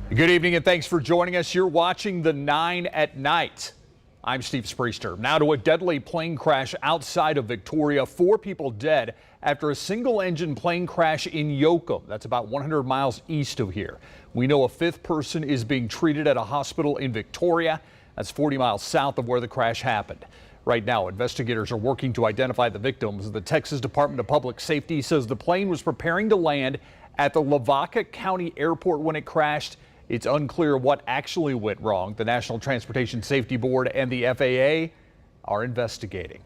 Good evening and thanks for joining us. You're watching the 9 at Night. I'm Steve Spriester. Now to a deadly plane crash outside of Victoria. 4 people dead after a single engine plane crash in Yoakum. That's about 100 miles east of here. We know a 5th person is being treated at a hospital in Victoria. That's 40 miles south of where the crash happened. Right now, investigators are working to identify the victims. The Texas Department of Public Safety says the plane was preparing to land at the Lavaca County Airport when it crashed. It's unclear what actually went wrong. The National Transportation Safety Board and the FAA are investigating.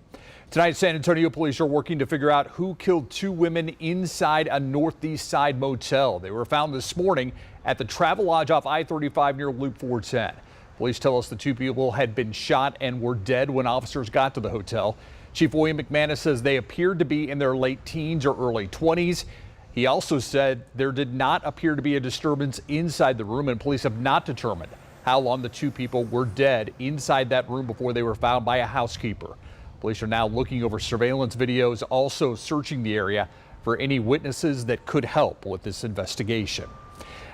Tonight, San Antonio police are working to figure out who killed 2 women inside a Northeast Side motel. They were found this morning at the Travelodge off I-35 near Loop 410. Police tell us the 2 people had been shot and were dead when officers got to the hotel. Chief William McManus says they appeared to be in their late teens or early 20s. He also said there did not appear to be a disturbance inside the room, and police have not determined how long the 2 people were dead inside that room before they were found by a housekeeper. Police are now looking over surveillance videos, also searching the area for any witnesses that could help with this investigation.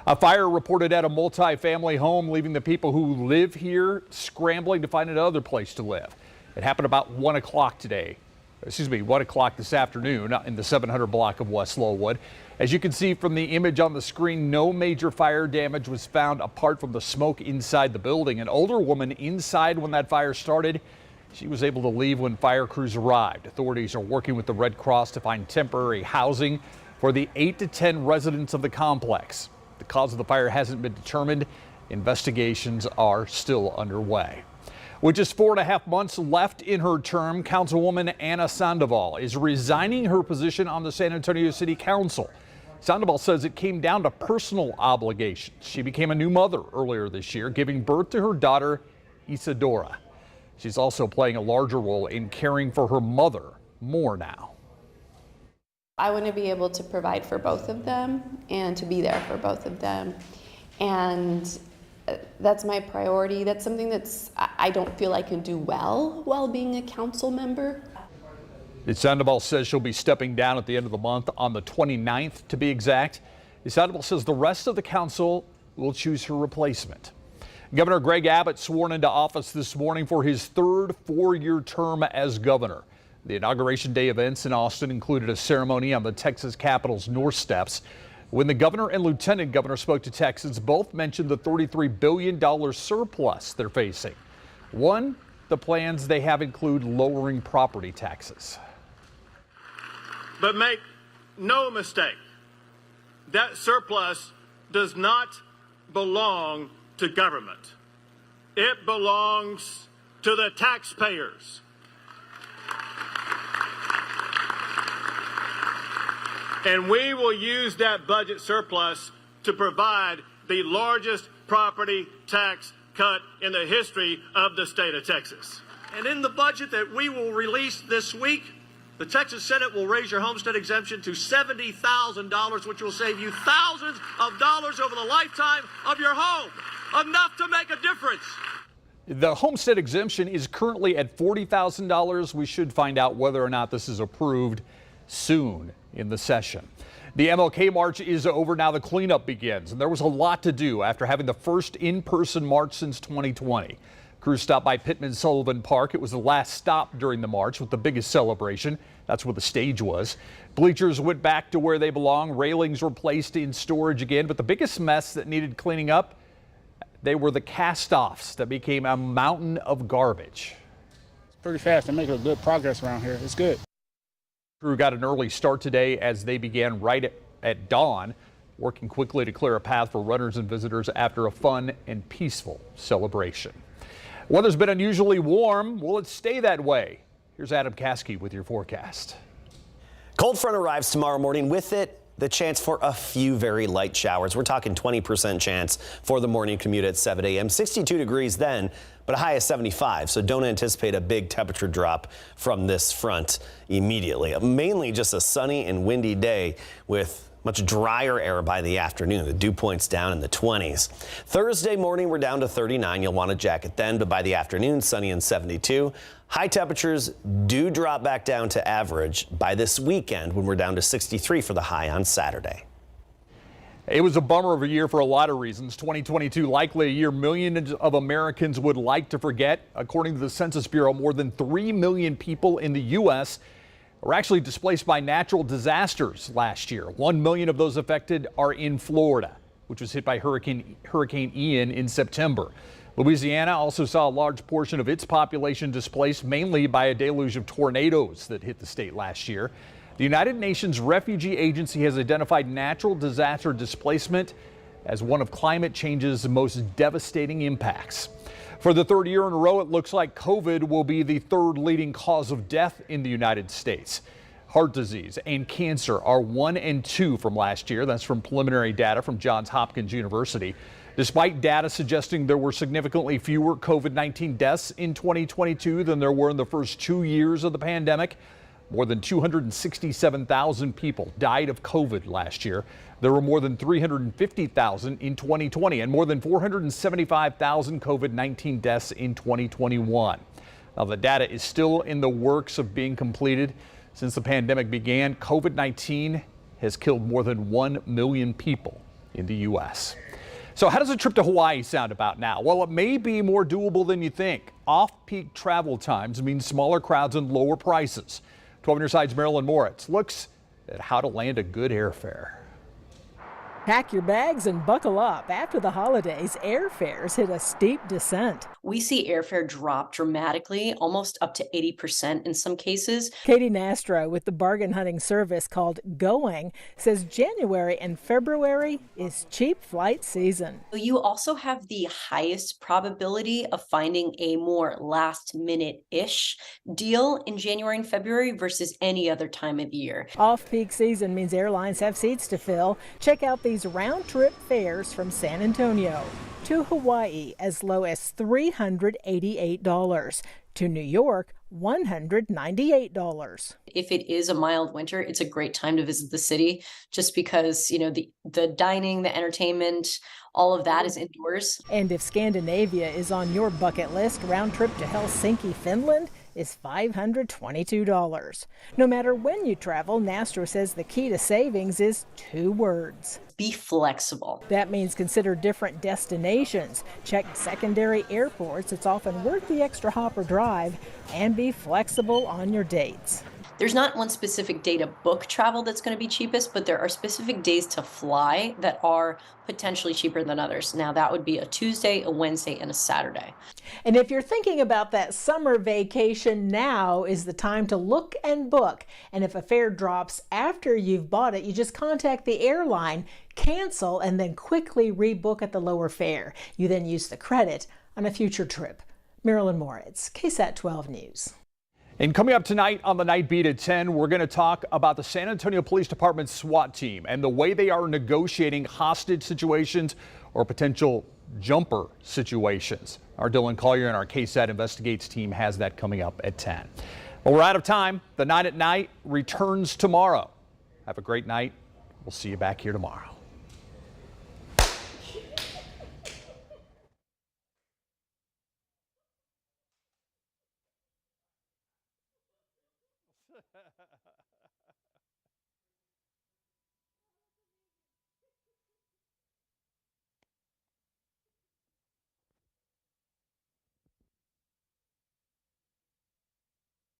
A fire reported at a multi-family home, leaving the people who live here scrambling to find another place to live. It happened about 1 o'clock today. 1 o'clock this afternoon in the 700 block of West Lowwood. As you can see from the image on the screen, no major fire damage was found apart from the smoke inside the building. An older woman inside when that fire started. She was able to leave when fire crews arrived. Authorities are working with the Red Cross to find temporary housing for the 8 to 10 residents of the complex. The cause of the fire hasn't been determined. Investigations are still underway. With just 4.5 months left in her term, Councilwoman Anna Sandoval is resigning her position on the San Antonio City Council. Sandoval says it came down to personal obligations. She became a new mother earlier this year, giving birth to her daughter, Isadora. She's also playing a larger role in caring for her mother more now. I want to be able to provide for both of them and to be there for both of them. And that's my priority. That's something I don't feel I can do well while being a council member. Sandoval says she'll be stepping down at the end of the month on the 29th to be exact. Sandoval says the rest of the council will choose her replacement. Governor Greg Abbott sworn into office this morning for his 3rd 4-year term as governor. The Inauguration Day events in Austin included a ceremony on the Texas Capitol's North Steps. When the governor and lieutenant governor spoke to Texans, both mentioned the $33 billion surplus they're facing. The plans they have include lowering property taxes. But make no mistake, that surplus does not belong to government. It belongs to the taxpayers. And we will use that budget surplus to provide the largest property tax cut in the history of the state of Texas. And in the budget that we will release this week, the Texas Senate will raise your homestead exemption to $70,000, which will save you thousands of dollars over the lifetime of your home. Enough to make a difference. The homestead exemption is currently at $40,000. We should find out whether or not this is approved soon in the session. The MLK March is over now. The cleanup begins, and there was a lot to do after having the first in-person march since 2020. Crews stopped by Pittman Sullivan Park. It was the last stop during the march with the biggest celebration. That's where the stage was. Bleachers went back to where they belong. Railings were placed in storage again, but the biggest mess that needed cleaning up, they were the cast-offs that became a mountain of garbage. It's pretty fast. They're making good progress around here. It's good. Crew got an early start today as they began right at dawn, working quickly to clear a path for runners and visitors after a fun and peaceful celebration. Weather's been unusually warm. Will it stay that way? Here's Adam Caskey with your forecast. Cold front arrives tomorrow morning. With it, the chance for a few very light showers. We're talking 20% chance for the morning commute at 7 a.m. 62 degrees then, but a high of 75. So don't anticipate a big temperature drop from this front immediately. Mainly just a sunny and windy day with much drier air by the afternoon. The dew point's down in the 20s. Thursday morning, we're down to 39. You'll want a jacket then, but by the afternoon, sunny and 72. High temperatures do drop back down to average by this weekend when we're down to 63 for the high on Saturday. It was a bummer of a year for a lot of reasons. 2022 likely a year millions of Americans would like to forget. According to the Census Bureau, more than 3 million people in the U.S. were actually displaced by natural disasters last year. 1 million of those affected are in Florida, which was hit by Hurricane Ian in September. Louisiana also saw a large portion of its population displaced, mainly by a deluge of tornadoes that hit the state last year. The United Nations Refugee Agency has identified natural disaster displacement as one of climate change's most devastating impacts. For the third year in a row, it looks like COVID will be the third leading cause of death in the United States. Heart disease and cancer are 1 and 2 from last year. That's from preliminary data from Johns Hopkins University. Despite data suggesting there were significantly fewer COVID-19 deaths in 2022 than there were in the first 2 years of the pandemic, more than 267,000 people died of COVID last year. There were more than 350,000 in 2020 and more than 475,000 COVID-19 deaths in 2021. Now, the data is still in the works of being completed. Since the pandemic began, COVID-19 has killed more than 1 million people in the U.S. So how does a trip to Hawaii sound about now? Well, it may be more doable than you think. Off-peak travel times mean smaller crowds and lower prices. 12 on your side's Marilyn Moritz looks at how to land a good airfare. Pack your bags and buckle up. After the holidays, airfares hit a steep descent. We see airfare drop dramatically, almost up to 80% in some cases. Katie Nastro with the bargain hunting service called Going says January and February is cheap flight season. You also have the highest probability of finding a more last-minute-ish deal in January and February versus any other time of year. Off-peak season means airlines have seats to fill. Check out these round-trip fares from San Antonio to Hawaii as low as $388. To New York, $198. If it is a mild winter, it's a great time to visit the city just because, you know, the dining, the entertainment, all of that is indoors. And if Scandinavia is on your bucket list, round trip to Helsinki, Finland is $522. No matter when you travel, Nastro says the key to savings is 2 words. Be flexible. That means consider different destinations, check secondary airports. It's often worth the extra hop or drive, and be flexible on your dates. There's not one specific day to book travel that's going to be cheapest, but there are specific days to fly that are potentially cheaper than others. Now, that would be a Tuesday, a Wednesday, and a Saturday. And if you're thinking about that summer vacation, now is the time to look and book. And if a fare drops after you've bought it, you just contact the airline, cancel, and then quickly rebook at the lower fare. You then use the credit on a future trip. Marilyn Moritz, KSAT 12 News. And coming up tonight on the Nightbeat at 10, we're going to talk about the San Antonio Police Department SWAT team and the way they are negotiating hostage situations or potential jumper situations. Our Dylan Collier and our KSAT Investigates team has that coming up at 10. Well, we're out of time. The 9 at Night returns tomorrow. Have a great night. We'll see you back here tomorrow.